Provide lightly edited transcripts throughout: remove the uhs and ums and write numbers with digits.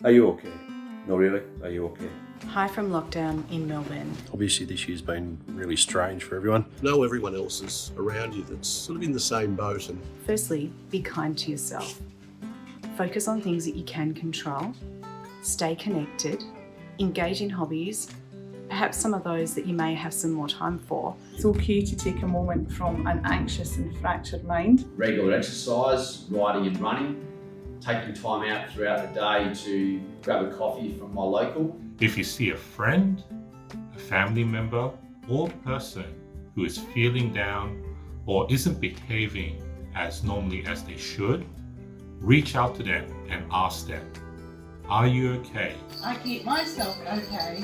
Are you okay? No, really? Are you okay? Hi from lockdown in Melbourne. Obviously this year's been really strange for everyone. Know everyone else is around you that's sort of in the same boat. And Firstly, be kind to yourself. Focus on things that you can control. Stay connected. Engage in hobbies, perhaps some of those that you may have some more time for. It's okay to take a moment from an anxious and fractured mind. Regular exercise, riding and running, taking time out throughout the day to grab a coffee from my local. If you see a friend, a family member, or person who is feeling down or isn't behaving as normally as they should, reach out to them and ask them, are you okay? I keep myself okay.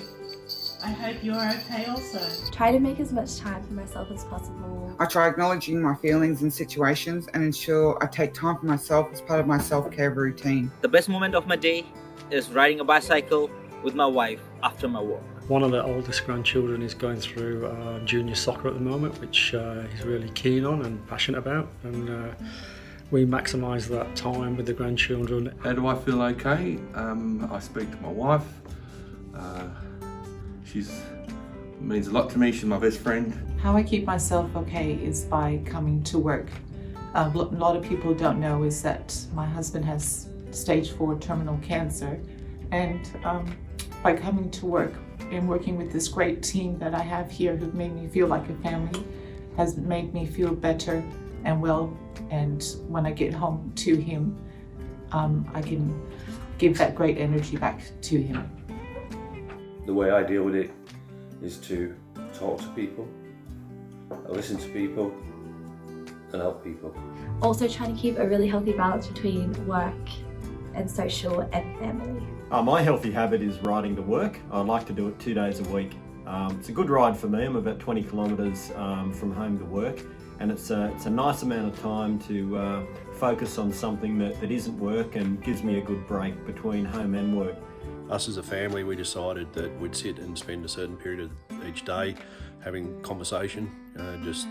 I hope you're okay also. Try to make as much time for myself as possible. I try acknowledging my feelings and situations and ensure I take time for myself as part of my self-care routine. The best moment of my day is riding a bicycle with my wife after my work. One of the oldest grandchildren is going through junior soccer at the moment, which he's really keen on and passionate about, and we maximise that time with the grandchildren. How do I feel okay? I speak to my wife. She means a lot to me. She's my best friend. How I keep myself okay is by coming to work. A lot of people don't know is that my husband has stage 4 terminal cancer, and by coming to work and working with this great team that I have here who've made me feel like a family has made me feel better and well, and when I get home to him, I can give that great energy back to him. The way I deal with it is to talk to people, listen to people, and help people. Also trying to keep a really healthy balance between work and social and family. My healthy habit is riding to work. I like to do it 2 days a week. It's a good ride for me. I'm about 20 kilometres from home to work, and it's a nice amount of time to focus on something that isn't work and gives me a good break between home and work. Us as a family, we decided that we'd sit and spend a certain period of each day having conversation, just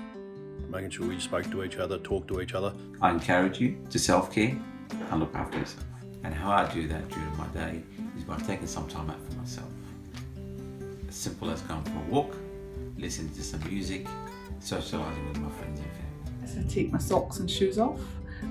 making sure we spoke to each other, talked to each other. I encourage you to self-care and look after yourself. And how I do that during my day is by taking some time out for myself. As simple as going for a walk, listening to some music, socialising with my friends and family. So I take my socks and shoes off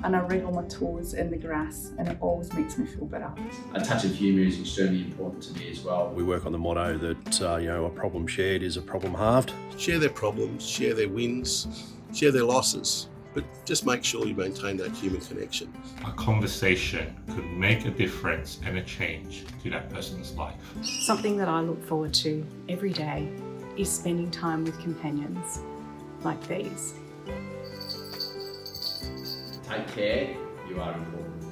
and I wriggle my toes in the grass, and it always makes me feel better. A touch of humour is extremely important to me as well. We work on the motto that a problem shared is a problem halved. share their problems, share their wins, share their losses, but just make sure you maintain that human connection. A conversation could make a difference and a change to that person's life. Something that I look forward to every day is spending time with companions like these. Take care, you are important.